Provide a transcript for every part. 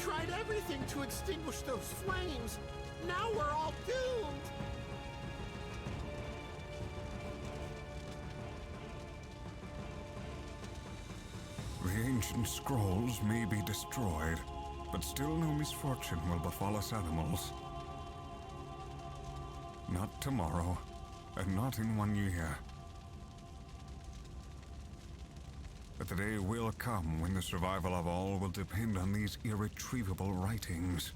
tried everything to extinguish those flames. Now we're all doomed. The ancient scrolls may be destroyed, but still no misfortune will befall us animals. Not tomorrow, and not in 1 year. But the day will come when the survival of all will depend on these irretrievable writings.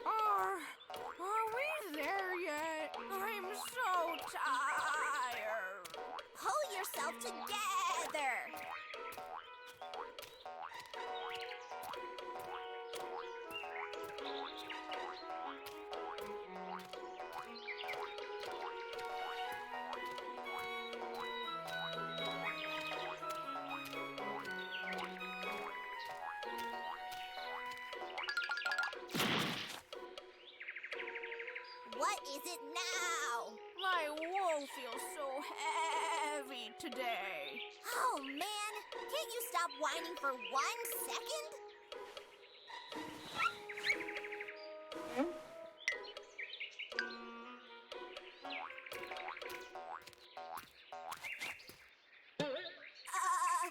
Are we there yet? I'm so tired. Pull yourself together. What is it now? My wool feels so heavy today. Oh man, can't you stop whining for 1 second?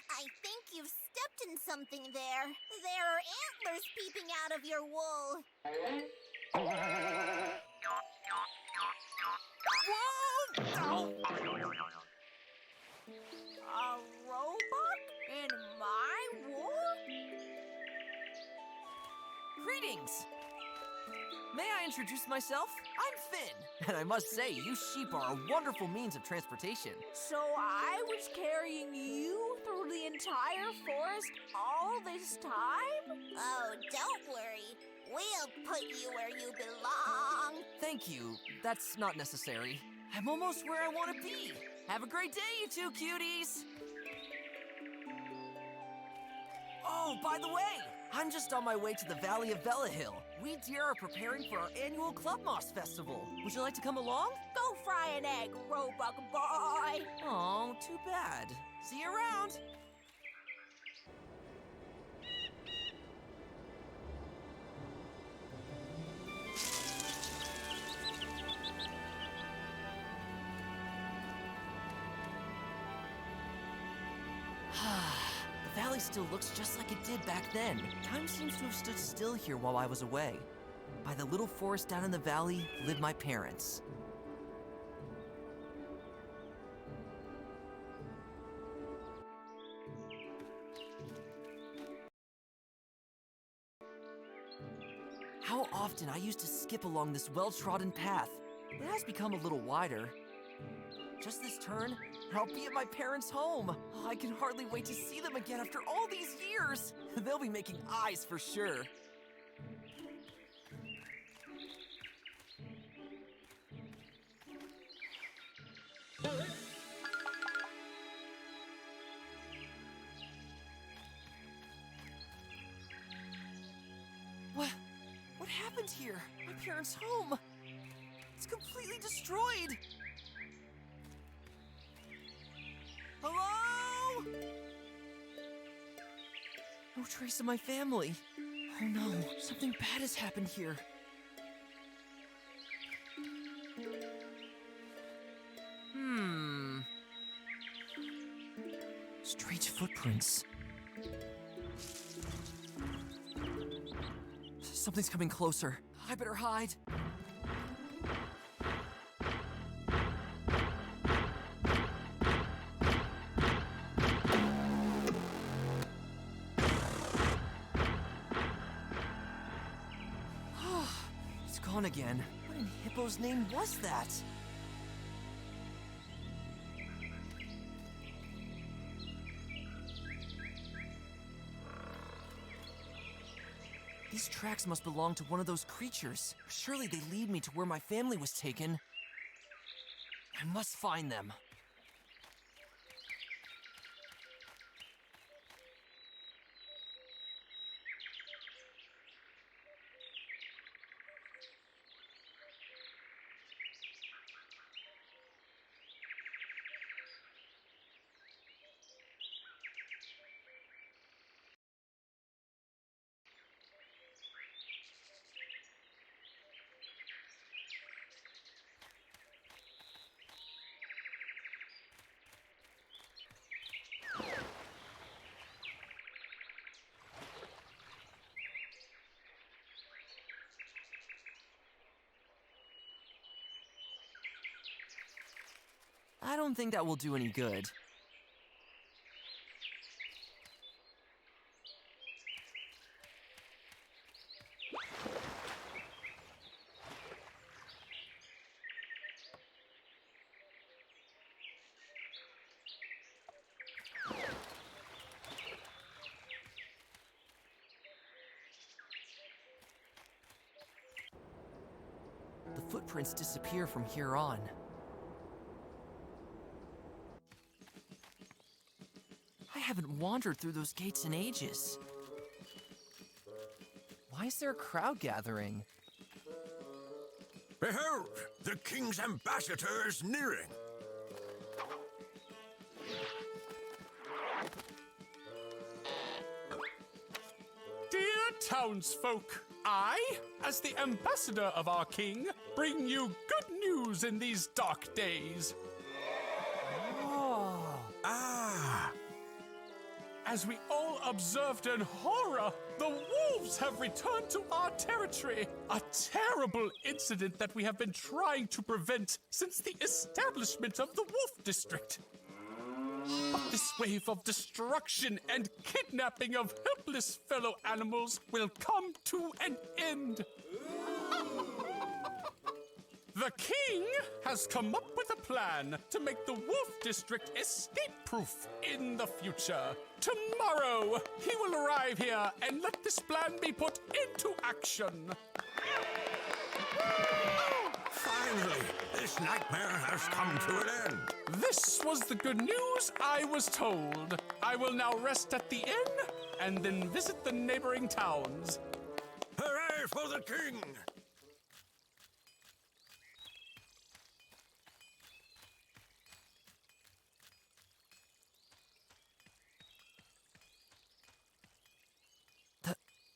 I think you've stepped in something there. There are antlers peeping out of your wool. Whoa! A roebuck in my wool? Greetings! May I introduce myself? I'm Finn, and I must say, you sheep are a wonderful means of transportation. So I was carrying you through the entire forest all this time? Oh, don't worry. We'll put you where you belong. Thank you. That's not necessary. I'm almost where I want to be. Have a great day, you two cuties! Oh, by the way, I'm just on my way to the Valley of Velehill. We deer are preparing for our annual Club Moss Festival. Would you like to come along? Go fry an egg, roebuck boy. Oh, too bad. See you around. The valley still looks just like it did back then. Time seems to have stood still here while I was away. By the little forest down in the valley live my parents. How often I used to skip along this well-trodden path. It has become a little wider. Just this turn, and I'll be at my parents' home. Oh, I can hardly wait to see them again after all these years. They'll be making eyes for sure. What happened here? My parents' home. It's completely destroyed. Hello? No trace of my family. Oh no, something bad has happened here. Strange footprints. Something's coming closer. I better hide. It's gone again. What in Hippo's name was that? These tracks must belong to one of those creatures. Surely they lead me to where my family was taken. I must find them. I don't think that will do any good. The footprints disappear from here on. I haven't wandered through those gates in ages. Why is there a crowd gathering? Behold, the king's ambassador is nearing. Dear townsfolk, I, as the ambassador of our king, bring you good news in these dark days. Oh. Ah! As we all observed in horror, the wolves have returned to our territory. A terrible incident that we have been trying to prevent since the establishment of the Wolf District. But this wave of destruction and kidnapping of helpless fellow animals will come to an end. The king has come up with a plan to make the Wolf District escape-proof in the future. Tomorrow, he will arrive here and let this plan be put into action. Finally, this nightmare has come to an end. This was the good news I was told. I will now rest at the inn and then visit the neighboring towns. Hooray for the king!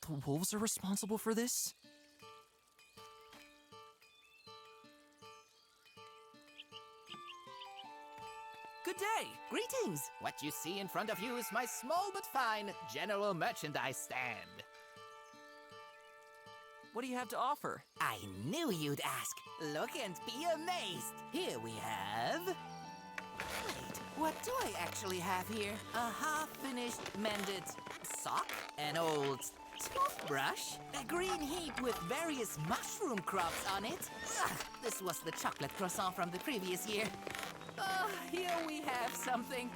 The wolves are responsible for this? Good day. Greetings. What you see in front of you is my small but fine general merchandise stand. What do you have to offer? I knew you'd ask. Look and be amazed. Here we have... Wait, what do I actually have here? A half-finished mended sock, an old toothbrush, a green heap with various mushroom crops on it. Ugh, this was the chocolate croissant from the previous year. Here we have something.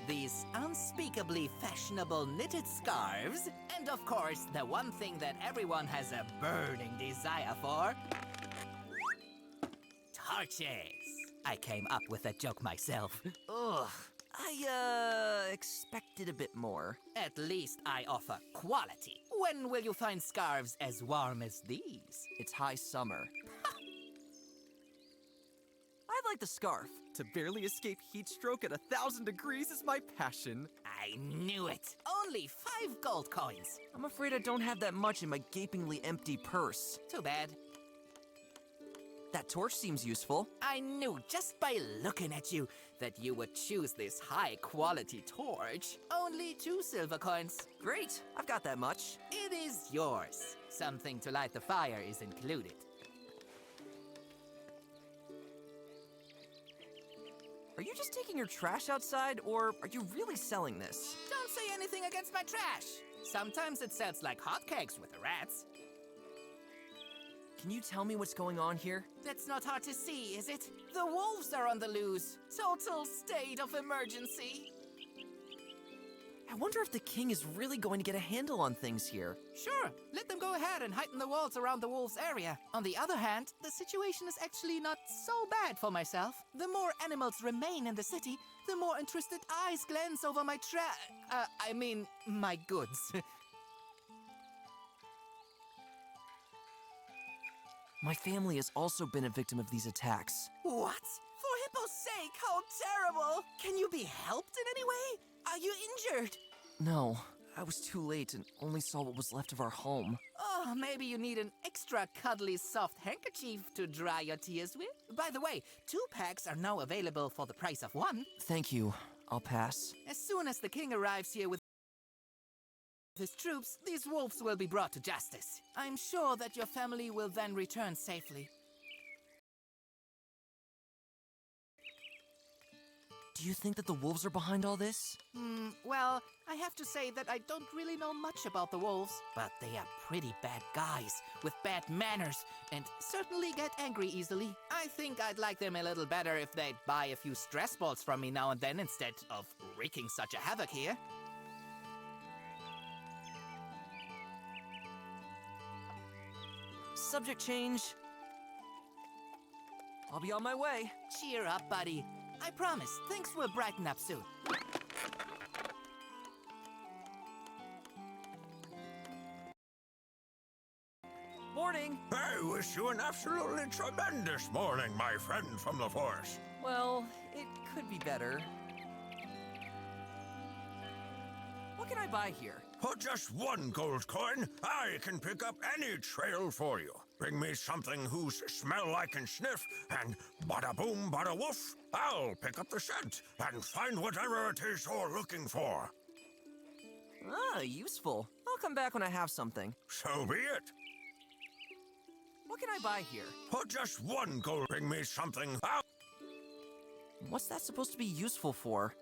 These unspeakably fashionable knitted scarves, and of course, the one thing that everyone has a burning desire for, torches. I came up with that joke myself. Ugh. I expected a bit more. At least I offer quality. When will you find scarves as warm as these? It's high summer. I like the scarf. To barely escape heat stroke at 1,000 degrees is my passion. I knew it. Only 5 gold coins. I'm afraid I don't have that much in my gapingly empty purse. Too bad. That torch seems useful. I knew just by looking at you that you would choose this high-quality torch. Only 2 silver coins. Great, I've got that much. It is yours. Something to light the fire is included. Are you just taking your trash outside, or are you really selling this? Don't say anything against my trash. Sometimes it sells like hotcakes with the rats. Can you tell me what's going on here? That's not hard to see, is it? The wolves are on the loose. Total state of emergency. I wonder if the king is really going to get a handle on things here. Sure, let them go ahead and heighten the walls around the wolves' area. On the other hand, the situation is actually not so bad for myself. The more animals remain in the city, the more interested eyes glance over my my goods. My family has also been a victim of these attacks. What? For Hippo's sake, how terrible! Can you be helped in any way? Are you injured? No, I was too late and only saw what was left of our home. Oh, maybe you need an extra cuddly soft handkerchief to dry your tears with. By the way, 2 packs are now available for the price of 1. Thank you. I'll pass. As soon as the king arrives here with his troops, these wolves will be brought to justice. I'm sure that your family will then return safely. Do you think that the wolves are behind all this? Well, I have to say that I don't really know much about the wolves, but they are pretty bad guys with bad manners and certainly get angry easily. I think I'd like them a little better if they'd buy a few stress balls from me now and then instead of wreaking such a havoc here. Subject change. I'll be on my way. Cheer up, buddy. I promise, things will brighten up soon. Morning. I wish you an absolutely tremendous morning, my friend from the forest. Well, it could be better. What can I buy here? For just 1 gold coin, I can pick up any trail for you. Bring me something whose smell I can sniff, and bada boom, bada woof, I'll pick up the scent and find whatever it is you're looking for. Ah, useful. I'll come back when I have something. So be it. What can I buy here? For just 1 gold, bring me something. What's that supposed to be useful for?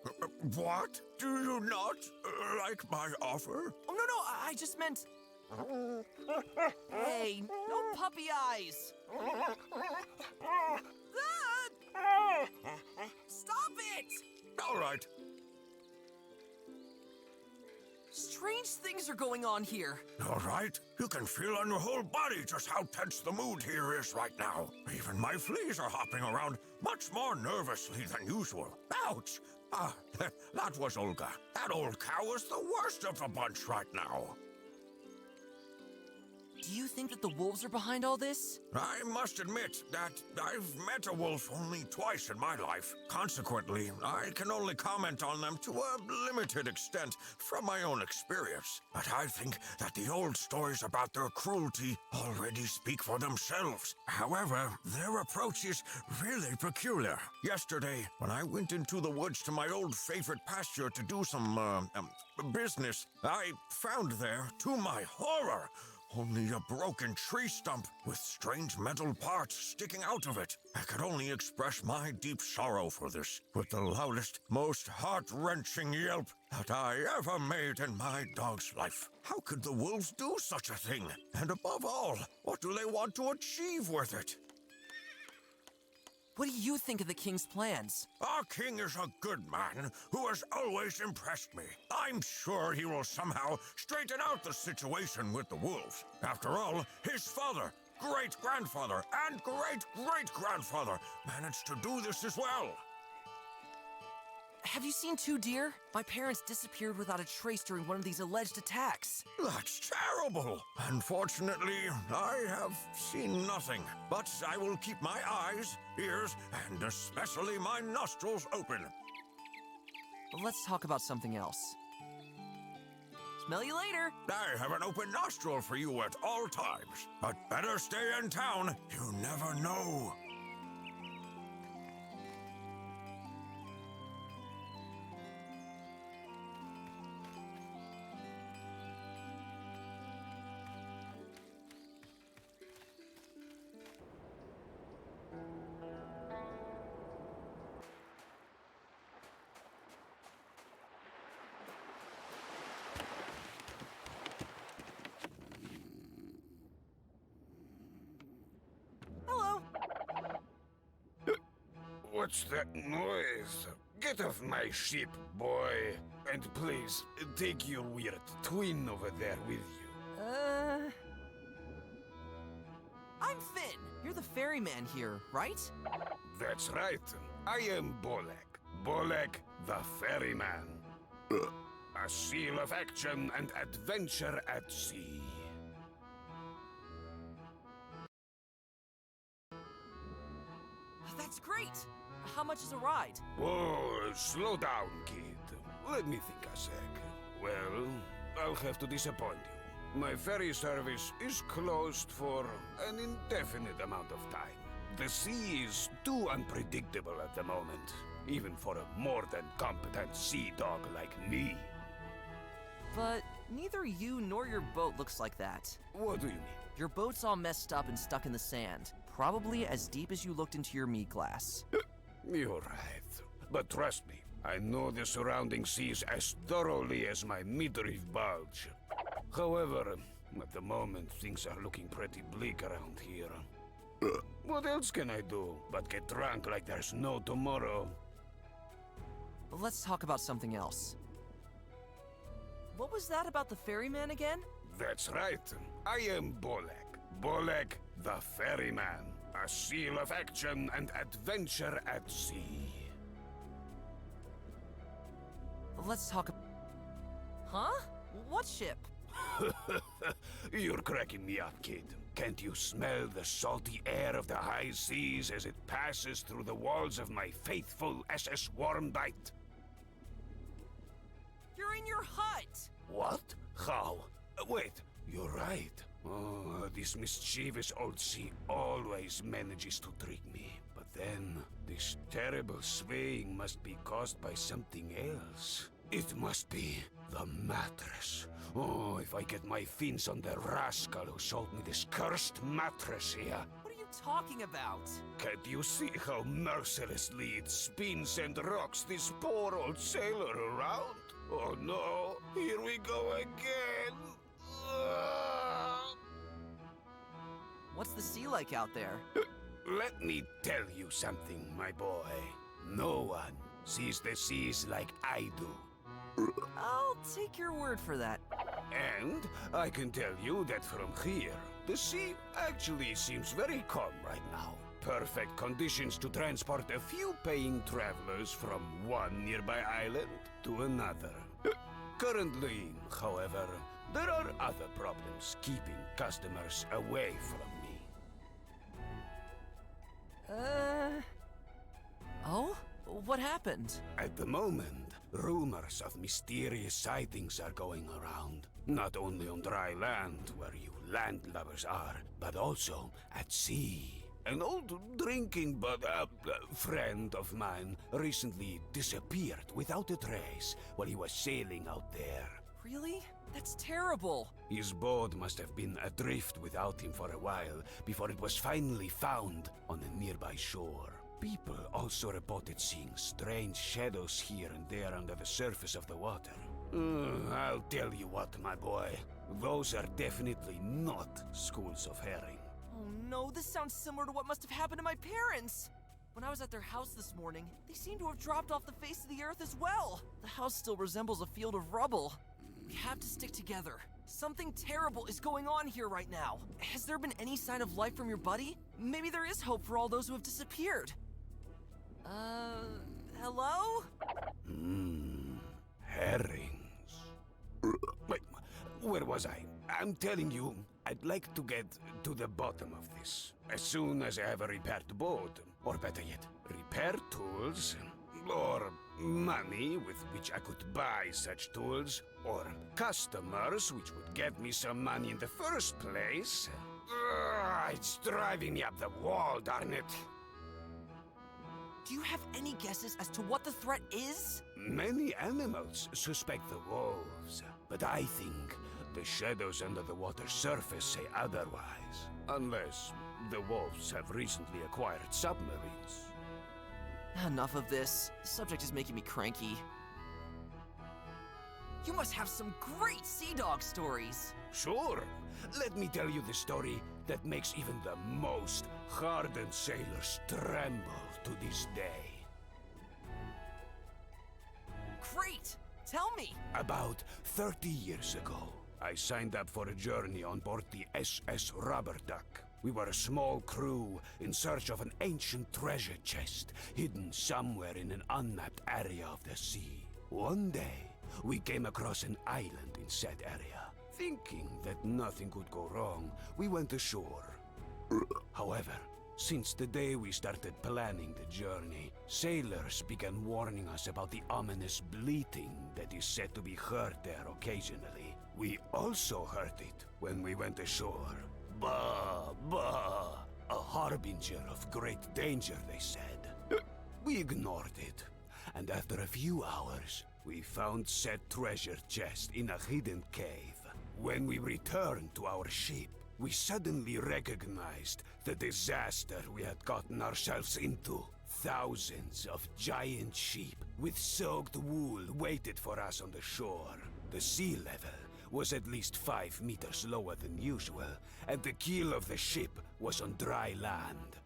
What? Do you not like my offer? Oh, no, I just meant... Hey, no puppy eyes! Ah! Stop it! All right. Strange things are going on here. All right. You can feel on your whole body just how tense the mood here is right now. Even my fleas are hopping around much more nervously than usual. Ouch! Ah, that was Olga. That old cow is the worst of the bunch right now. Do you think that the wolves are behind all this? I must admit that I've met a wolf only twice in my life. Consequently, I can only comment on them to a limited extent from my own experience. But I think that the old stories about their cruelty already speak for themselves. However, their approach is really peculiar. Yesterday, when I went into the woods to my old favorite pasture to do some, business, I found there, to my horror, only a broken tree stump with strange metal parts sticking out of it. I could only express my deep sorrow for this with the loudest, most heart-wrenching yelp that I ever made in my dog's life. How could the wolves do such a thing? And above all, what do they want to achieve with it? What do you think of the king's plans? Our king is a good man who has always impressed me. I'm sure he will somehow straighten out the situation with the wolves. After all, his father, great-grandfather, and great-great-grandfather managed to do this as well. Have you seen 2 deer? My parents disappeared without a trace during one of these alleged attacks. That's terrible. Unfortunately, I have seen nothing. But I will keep my eyes, ears, and especially my nostrils open. Let's talk about something else. Smell you later. I have an open nostril for you at all times. But better stay in town. You never know. What's that noise? Get off my ship, boy. And please, take your weird twin over there with you. I'm Finn. You're the ferryman here, right? That's right. I am Bolek. Bolek the ferryman. A seal of action and adventure at sea. That's great. How much is a ride? Oh, slow down, kid. Let me think a sec. Well, I'll have to disappoint you. My ferry service is closed for an indefinite amount of time. The sea is too unpredictable at the moment, even for a more than competent sea dog like me. But neither you nor your boat looks like that. What do you mean? Your boat's all messed up and stuck in the sand. Probably as deep as you looked into your meat glass. You're right. But trust me, I know the surrounding seas as thoroughly as my midriff bulge. However, at the moment, things are looking pretty bleak around here. What else can I do but get drunk like there's no tomorrow? Let's talk about something else. What was that about the ferryman again? That's right. I am Bolek. Bolek the Ferryman. A seal of action and adventure at sea. Let's talk. Huh? What ship? You're cracking me up, kid. Can't you smell the salty air of the high seas as it passes through the walls of my faithful SS Wormbite? You're in your hut! What? How? Wait, you're right. Oh, this mischievous old sea always manages to trick me. But then, this terrible swaying must be caused by something else. It must be the mattress. Oh, if I get my fins on the rascal who sold me this cursed mattress here. What are you talking about? Can't you see how mercilessly it spins and rocks this poor old sailor around? Oh no, here we go again. What's the sea like out there? Let me tell you something, my boy. No one sees the seas like I do. I'll take your word for that. And I can tell you that from here, the sea actually seems very calm right now. Perfect conditions to transport a few paying travelers from one nearby island to another. Currently, however, there are other problems keeping customers away from me. Oh? What happened? At the moment, rumors of mysterious sightings are going around. Not only on dry land, where you landlubbers are, but also at sea. An old drinking friend of mine recently disappeared without a trace while he was sailing out there. Really? That's terrible. His boat must have been adrift without him for a while before it was finally found on a nearby shore. People also reported seeing strange shadows here and there under the surface of the water. I'll tell you what, my boy. Those are definitely not schools of herring. Oh no, this sounds similar to what must have happened to my parents. When I was at their house this morning, they seem to have dropped off the face of the earth as well. The house still resembles a field of rubble. We have to stick together. Something terrible is going on here right now. Has there been any sign of life from your buddy? Maybe there is hope for all those who have disappeared. Hello? Herrings. Wait, where was I? I'm telling you, I'd like to get to the bottom of this. As soon as I have a repaired boat, or better yet, repair tools, or money with which I could buy such tools, or customers which would get me some money in the first place. It's driving me up the wall, darn it. Do you have any guesses as to what the threat is? Many animals suspect the wolves, but I think the shadows under the water's surface say otherwise. Unless the wolves have recently acquired submarines. Enough of this. The subject is making me cranky. You must have some great sea dog stories. Sure. Let me tell you the story that makes even the most hardened sailors tremble to this day. Great! Tell me! About 30 years ago, I signed up for a journey on board the SS Roebuck. We were a small crew in search of an ancient treasure chest hidden somewhere in an unmapped area of the sea. One day, we came across an island in said area. Thinking that nothing could go wrong, we went ashore. However, since the day we started planning the journey, sailors began warning us about the ominous bleating that is said to be heard there occasionally. We also heard it when we went ashore. Bah, bah, a harbinger of great danger, they said. We ignored it, and after a few hours, we found said treasure chest in a hidden cave. When we returned to our ship, we suddenly recognized the disaster we had gotten ourselves into. Thousands of giant sheep with soaked wool waited for us on the shore. The sea level was at least 5 meters lower than usual, and the keel of the ship was on dry land.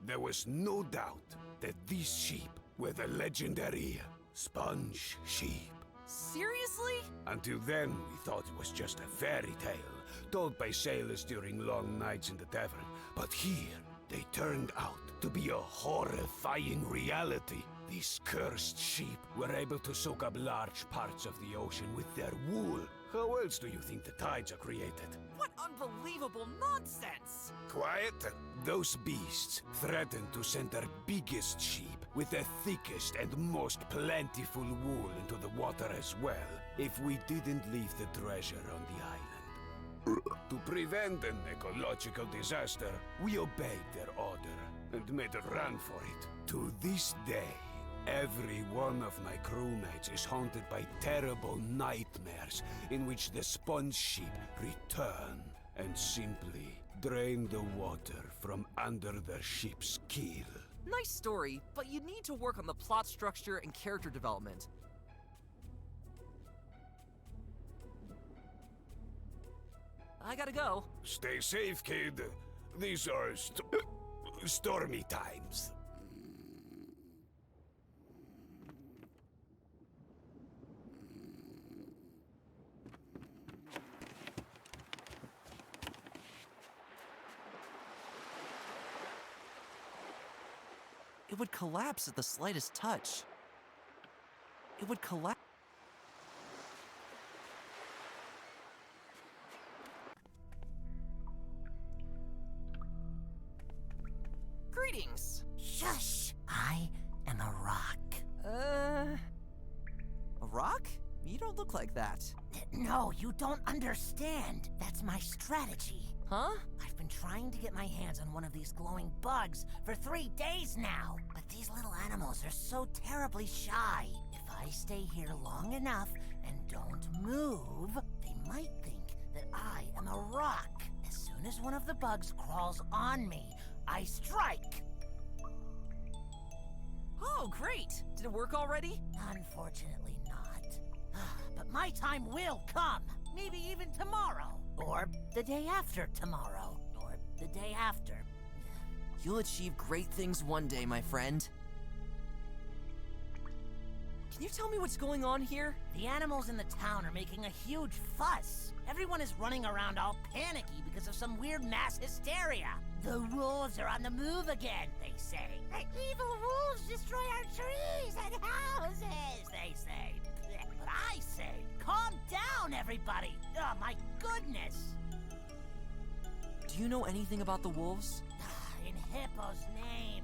There was no doubt that these sheep were the legendary sponge sheep. Seriously? Until then, we thought it was just a fairy tale, told by sailors during long nights in the tavern. But here, they turned out to be a horrifying reality. These cursed sheep were able to soak up large parts of the ocean with their wool. How else do you think the tides are created? What unbelievable nonsense! Quiet. Those beasts threatened to send their biggest sheep with the thickest and most plentiful wool into the water as well, if we didn't leave the treasure on the island. To prevent an ecological disaster, we obeyed their order and made a run for it. To this day, every one of my crewmates is haunted by terrible nightmares in which the sponge sheep return and simply drain the water from under their ship's keel. Nice story, but you need to work on the plot structure and character development. I gotta go. Stay safe, kid. These are stormy times. It would collapse at the slightest touch. It would collapse. Greetings. Shush! I am a rock. A rock? You don't look like that. No, you don't understand. That's my strategy. Huh? I've been trying to get my hands on one of these glowing bugs for 3 days now. But these little animals are so terribly shy. If I stay here long enough and don't move, they might think that I am a rock. As soon as one of the bugs crawls on me, I strike. Oh, great! Did it work already? Unfortunately not. But my time will come. Maybe even tomorrow. Or the day after tomorrow. Or the day after. You'll achieve great things one day, my friend. Can you tell me what's going on here? The animals in the town are making a huge fuss. Everyone is running around all panicky because of some weird mass hysteria. The wolves are on the move again, they say. The evil wolves destroy our trees and houses, they say. But I say, calm down, everybody. Oh, my goodness. Do you know anything about the wolves? In Hippo's name.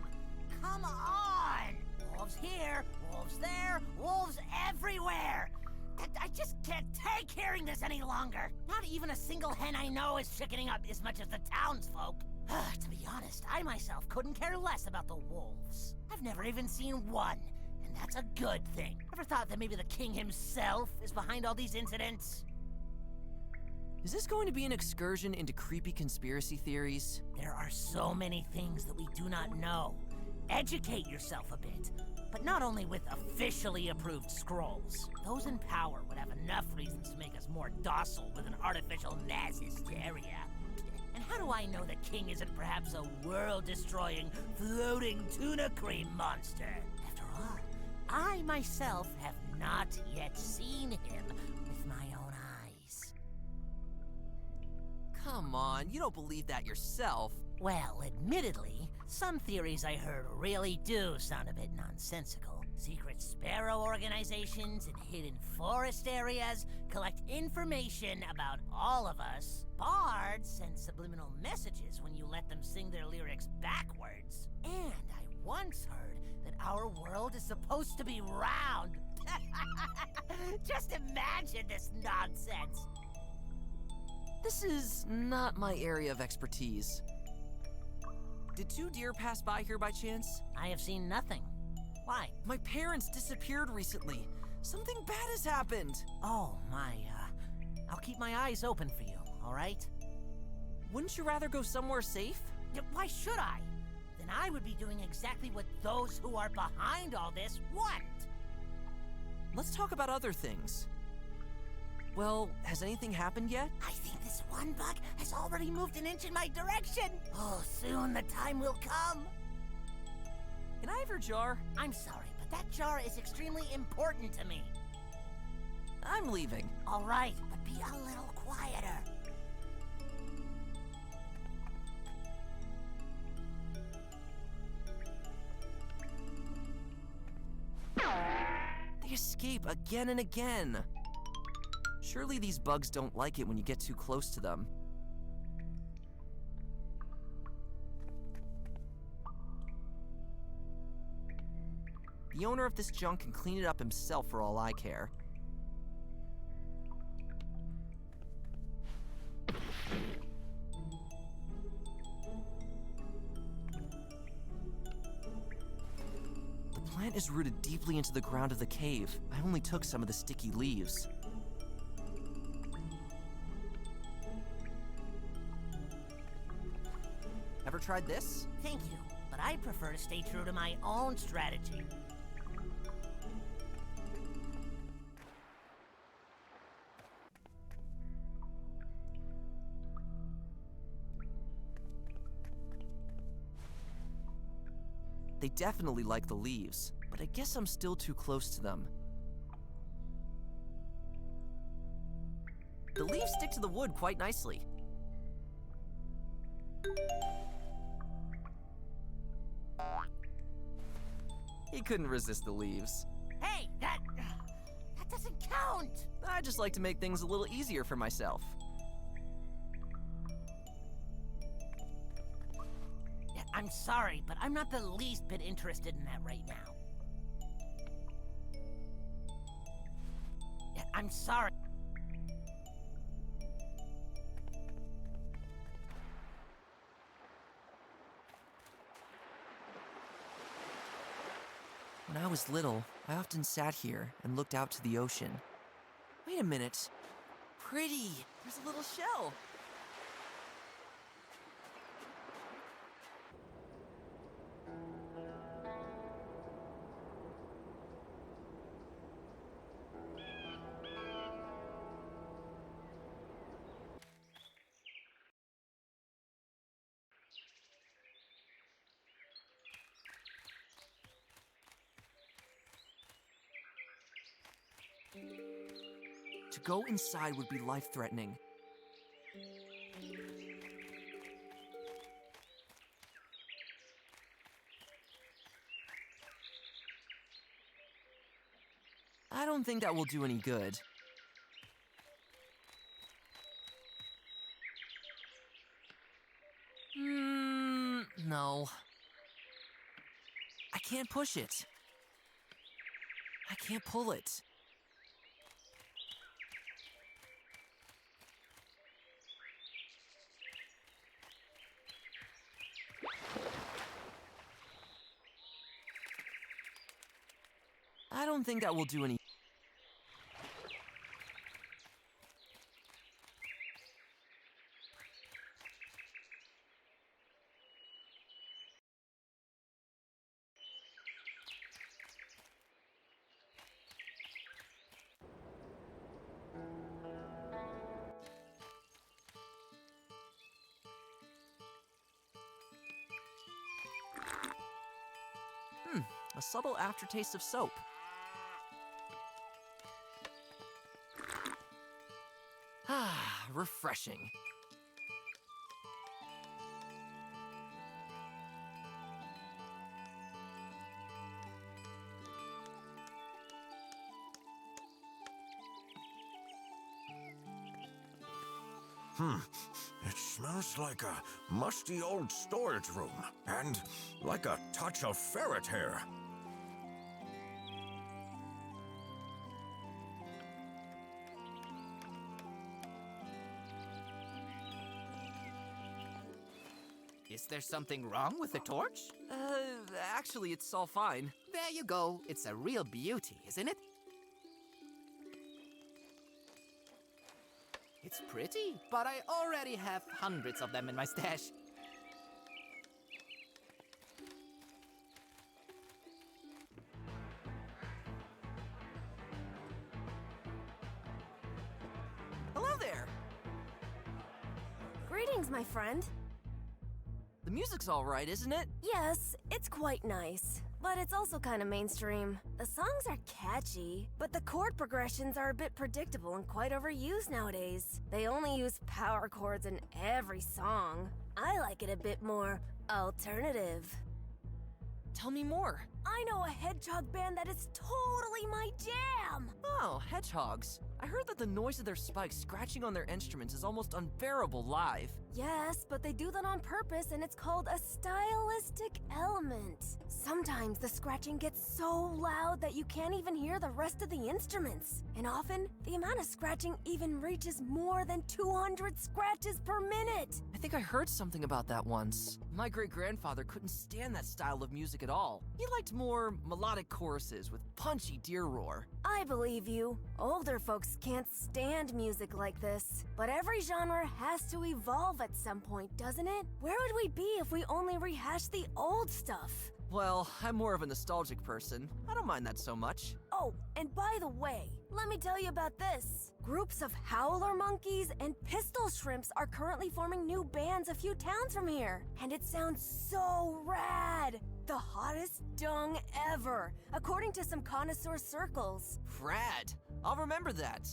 Come on! Wolves here, wolves there, wolves everywhere! I just can't take hearing this any longer! Not even a single hen I know is chickening up as much as the townsfolk. To be honest, I myself couldn't care less about the wolves. I've never even seen one, and that's a good thing. Ever thought that maybe the king himself is behind all these incidents? Is this going to be an excursion into creepy conspiracy theories? There are so many things that we do not know. Educate yourself a bit, but not only with officially approved scrolls. Those in power would have enough reasons to make us more docile with an artificial mass hysteria. And how do I know the king isn't perhaps a world-destroying, floating tuna cream monster? After all, I myself have not yet seen him with my own eyes. Come on, you don't believe that yourself. Well, admittedly, some theories I heard really do sound a bit nonsensical. Secret sparrow organizations in hidden forest areas collect information about all of us. Bards send subliminal messages when you let them sing their lyrics backwards. And I once heard that our world is supposed to be round. Just imagine this nonsense. This is not my area of expertise. Did 2 deer pass by here by chance? I have seen nothing. Why? My parents disappeared recently. Something bad has happened. Oh, I'll keep my eyes open for you, all right? Wouldn't you rather go somewhere safe? Why should I? then I would be doing exactly what those who are behind all this want. Let's talk about other things. Well, has anything happened yet? I think this one bug has already moved an inch in my direction. Oh, soon the time will come. Can I have your jar? I'm sorry, but that jar is extremely important to me. I'm leaving. All right, but be a little quieter. They escape again and again. Surely these bugs don't like it when you get too close to them. The owner of this junk can clean it up himself for all I care. The plant is rooted deeply into the ground of the cave. I only took some of the sticky leaves. Ever tried this? Thank you, but I prefer to stay true to my own strategy. They definitely like the leaves, but I guess I'm still too close to them. The leaves stick to the wood quite nicely. He couldn't resist the leaves. Hey, that doesn't count! I just like to make things a little easier for myself. Yeah, I'm sorry, but I'm not the least bit interested in that right now. Yeah, I'm sorry. When I was little, I often sat here and looked out to the ocean. Wait a minute. Pretty! There's a little shell! To go inside would be life-threatening. I don't think that will do any good. No. I can't push it. I can't pull it. I don't think that will do any. A subtle aftertaste of soap. Ah, refreshing. It smells like a musty old storage room, and like a touch of ferret hair. Is there something wrong with the torch? Actually, it's all fine. There you go. It's a real beauty, isn't it? It's pretty, but I already have hundreds of them in my stash. Greetings, my friend. The music's all right, isn't it? Yes, it's quite nice, but it's also kind of mainstream. The songs are catchy, but the chord progressions are a bit predictable and quite overused nowadays. They only use power chords in every song. I like it a bit more alternative. Tell me more. I know a hedgehog band that is totally my jam! Oh, hedgehogs. I heard that the noise of their spikes scratching on their instruments is almost unbearable live. Yes, but they do that on purpose, and it's called a stylistic element. Sometimes the scratching gets so loud that you can't even hear the rest of the instruments. And often, the amount of scratching even reaches more than 200 scratches per minute. I think I heard something about that once. My great-grandfather couldn't stand that style of music at all. He liked more melodic choruses with punchy deer roar. I believe you. Older folks can't stand music like this. But every genre has to evolve at some point, doesn't it? Where would we be if we only rehashed the old stuff? Well, I'm more of a nostalgic person. I don't mind that so much. Oh, and by the way, let me tell you about this. Groups of howler monkeys and pistol shrimps are currently forming new bands a few towns from here. And it sounds so rad. The hottest dung ever, according to some connoisseur circles. Rad. I'll remember that.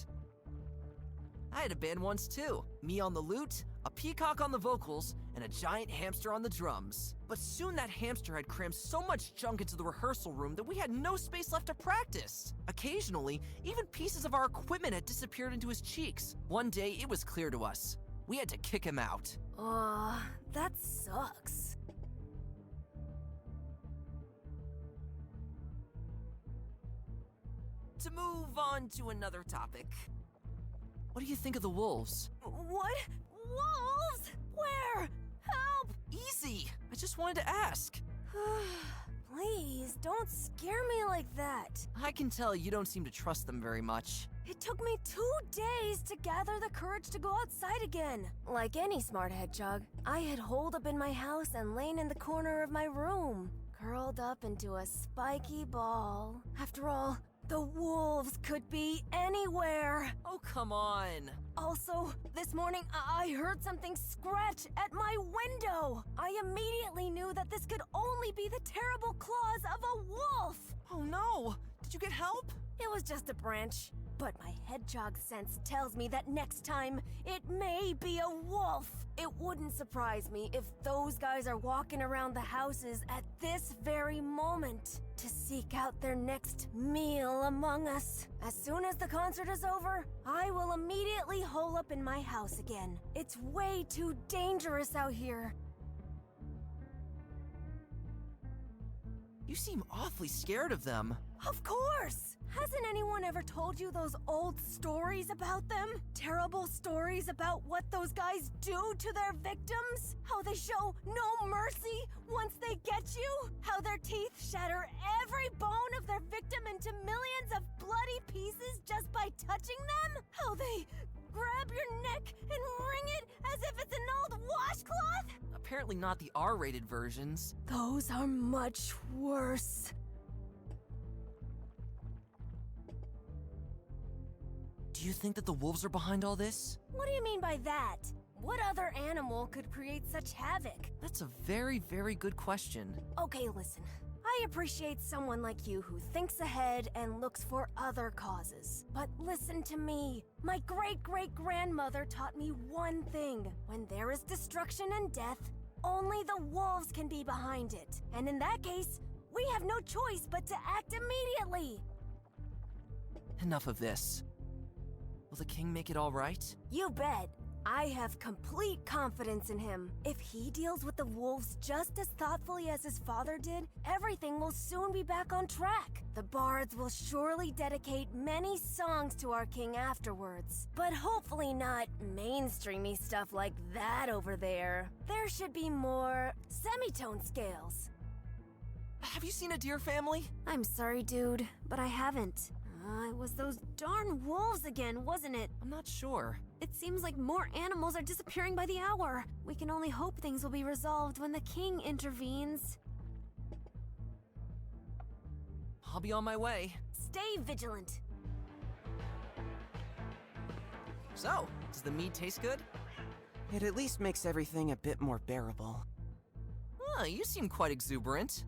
I had a band once too. Me on the lute, a peacock on the vocals, and a giant hamster on the drums. But soon that hamster had crammed so much junk into the rehearsal room that we had no space left to practice. Occasionally, even pieces of our equipment had disappeared into his cheeks. One day, it was clear to us. We had to kick him out. That sucks. To move on to another topic. What do you think of the wolves? What? Wolves? Where? Help! Easy! I just wanted to ask. Please, don't scare me like that. I can tell you don't seem to trust them very much. It took me 2 days to gather the courage to go outside again. Like any smart hedgehog, I had holed up in my house and lain in the corner of my room, curled up into a spiky ball. After all, the wolves could be anywhere. Oh, come on. Also, this morning, I heard something scratch at my window. I immediately knew that this could only be the terrible claws of a wolf. Oh no! Did you get help? It was just a branch. But my hedgehog sense tells me that next time, it may be a wolf. It wouldn't surprise me if those guys are walking around the houses at this very moment to seek out their next meal among us. As soon as the concert is over, I will immediately hole up in my house again. It's way too dangerous out here. You seem awfully scared of them. Of course! Hasn't anyone ever told you those old stories about them? Terrible stories about what those guys do to their victims? How they show no mercy once they get you? How their teeth shatter every bone of their victim into millions of bloody pieces just by touching them? How they grab your neck and wring it as if it's an old washcloth? Apparently not the R-rated versions. Those are much worse. Do you think that the wolves are behind all this? What do you mean by that? What other animal could create such havoc? That's a very, very good question. Okay, listen. I appreciate someone like you who thinks ahead and looks for other causes. But listen to me. My great-great-grandmother taught me one thing. When there is destruction and death, only the wolves can be behind it. And in that case, we have no choice but to act immediately. Enough of this. Will the king make it all right? You bet. I have complete confidence in him. If he deals with the wolves just as thoughtfully as his father did, everything will soon be back on track. The bards will surely dedicate many songs to our king afterwards. But hopefully not mainstreamy stuff like that over there. There should be more semitone scales. Have you seen a deer family? I'm sorry, dude, but I haven't. It was those darn wolves again, wasn't it? I'm not sure. It seems like more animals are disappearing by the hour. We can only hope things will be resolved when the king intervenes. I'll be on my way. Stay vigilant. So, does the mead taste good? It at least makes everything a bit more bearable. Huh, you seem quite exuberant.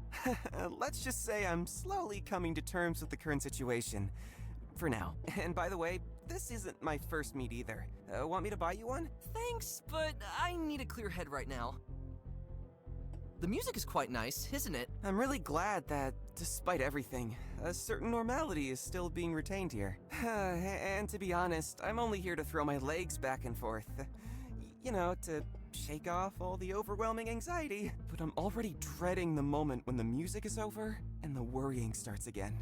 Let's just say I'm slowly coming to terms with the current situation. For now. And by the way, this isn't my first meat either. Want me to buy you one? Thanks, but I need a clear head right now. The music is quite nice, isn't it? I'm really glad that, despite everything, a certain normality is still being retained here. And to be honest, I'm only here to throw my legs back and forth. You know, to shake off all the overwhelming anxiety. But I'm already dreading the moment when the music is over and the worrying starts again.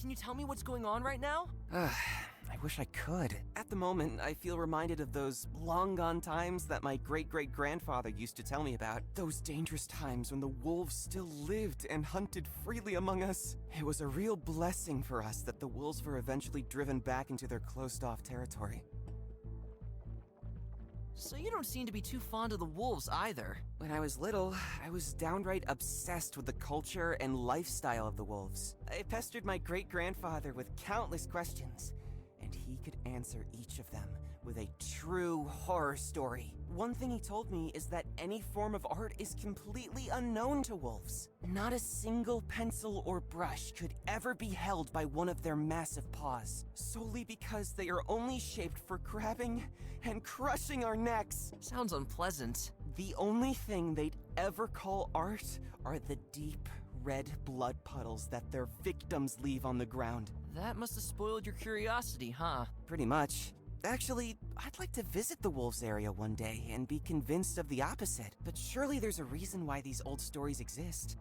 Can you tell me what's going on right now? I wish I could. At the moment, I feel reminded of those long-gone times that my great-great-grandfather used to tell me about. Those dangerous times when the wolves still lived and hunted freely among us. It was a real blessing for us that the wolves were eventually driven back into their closed-off territory. So you don't seem to be too fond of the wolves either. When I was little, I was downright obsessed with the culture and lifestyle of the wolves. I pestered my great-grandfather with countless questions, and he could answer each of them with a true horror story. One thing he told me is that any form of art is completely unknown to wolves. Not a single pencil or brush could ever be held by one of their massive paws, solely because they are only shaped for grabbing and crushing our necks. Sounds unpleasant. The only thing they'd ever call art are the deep red blood puddles that their victims leave on the ground. That must have spoiled your curiosity, huh? Pretty much. Actually, I'd like to visit the wolves area one day and be convinced of the opposite. But surely there's a reason why these old stories exist.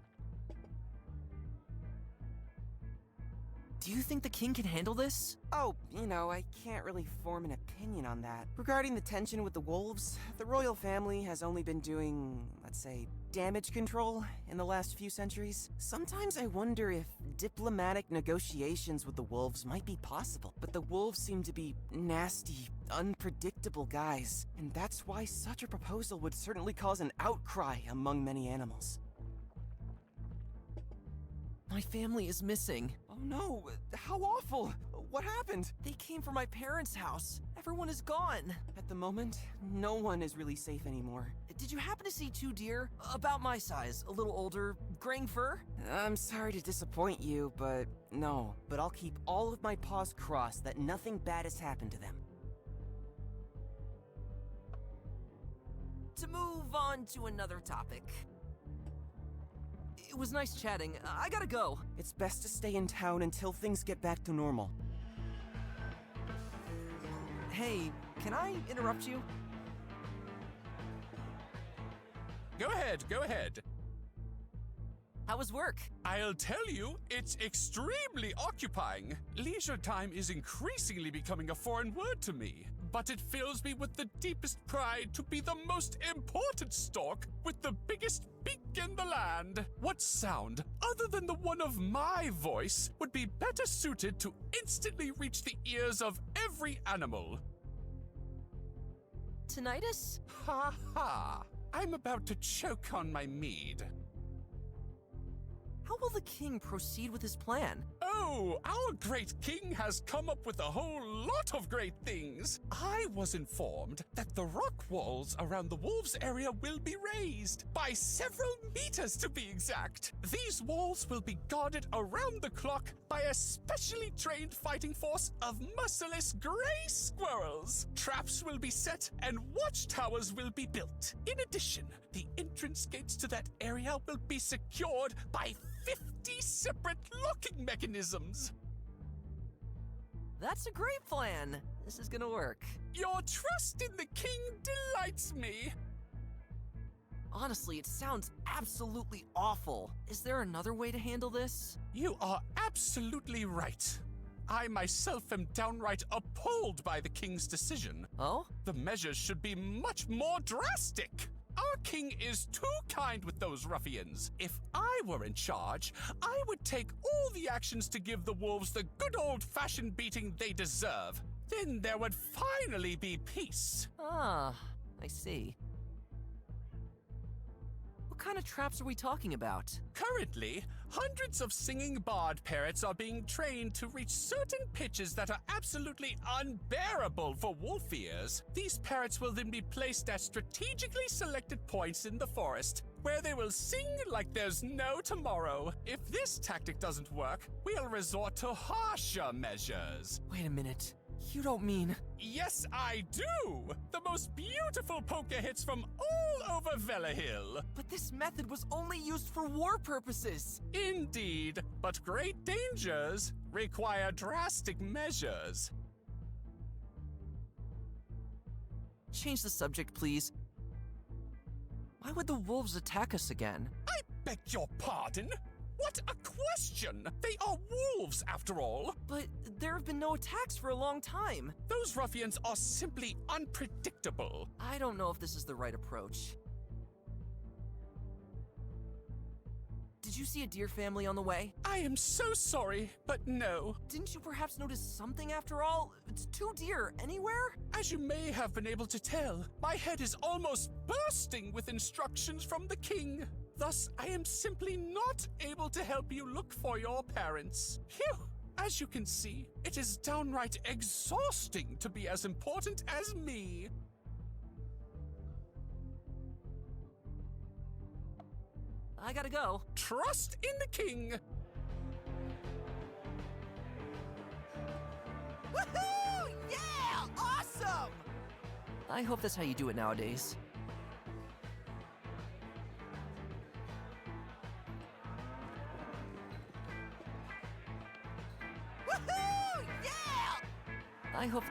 Do you think the king can handle this? Oh, you know, I can't really form an opinion on that. Regarding the tension with the wolves, the royal family has only been doing, let's say, damage control in the last few centuries. Sometimes I wonder if diplomatic negotiations with the wolves might be possible. But the wolves seem to be nasty, unpredictable guys. And that's why such a proposal would certainly cause an outcry among many animals. My family is missing. Oh no, how awful! What happened? They came from my parents' house. Everyone is gone. At the moment, no one is really safe anymore. Did you happen to see two deer? About my size, a little older, graying fur? I'm sorry to disappoint you, but no. But I'll keep all of my paws crossed that nothing bad has happened to them. To move on to another topic. It was nice chatting. I gotta go. It's best to stay in town until things get back to normal. Hey, can I interrupt you? Go ahead, go ahead. How was work? I'll tell you, it's extremely occupying. Leisure time is increasingly becoming a foreign word to me, but it fills me with the deepest pride to be the most important stork with the biggest beak in the land. What sound, other than the one of my voice, would be better suited to instantly reach the ears of every animal? Tinnitus? Ha ha! I'm about to choke on my mead. How will the king proceed with his plan? Oh, our great king has come up with a whole lot of great things. I was informed that the rock walls around the wolves area will be raised, by several meters to be exact. These walls will be guarded around the clock by a specially trained fighting force of merciless gray squirrels. Traps will be set and watchtowers will be built. In addition, the entrance gates to that area will be secured by 50 separate locking mechanisms. That's a great plan. This is gonna work. Your trust in the king delights me. Honestly, it sounds absolutely awful. Is there another way to handle this? You are absolutely right. I myself am downright appalled by the king's decision. Oh? The measures should be much more drastic. Our king is too kind with those ruffians. If I were in charge, I would take all the actions to give the wolves the good old-fashioned beating they deserve. Then there would finally be peace. Ah, I see. What kind of traps are we talking about? Currently, hundreds of singing barred parrots are being trained to reach certain pitches that are absolutely unbearable for wolf ears. These parrots will then be placed at strategically selected points in the forest, where they will sing like there's no tomorrow. If this tactic doesn't work, we'll resort to harsher measures. Wait a minute. You don't mean... Yes, I do! The most beautiful poker hits from all over Velehill. But this method was only used for war purposes. Indeed, but great dangers require drastic measures. Change the subject, please. Why would the wolves attack us again? I beg your pardon? What a question! They are wolves, after all. But there have been no attacks for a long time. Those ruffians are simply unpredictable. I don't know if this is the right approach. Did you see a deer family on the way? I am so sorry, but no. Didn't you perhaps notice something after all? It's 2 deer anywhere? As you may have been able to tell, my head is almost bursting with instructions from the king. Thus, I am simply not able to help you look for your parents. Phew! As you can see, it is downright exhausting to be as important as me. I gotta go. Trust in the king. Woohoo! Yeah! Awesome! I hope that's how you do it nowadays. Woohoo! Yeah! I hope...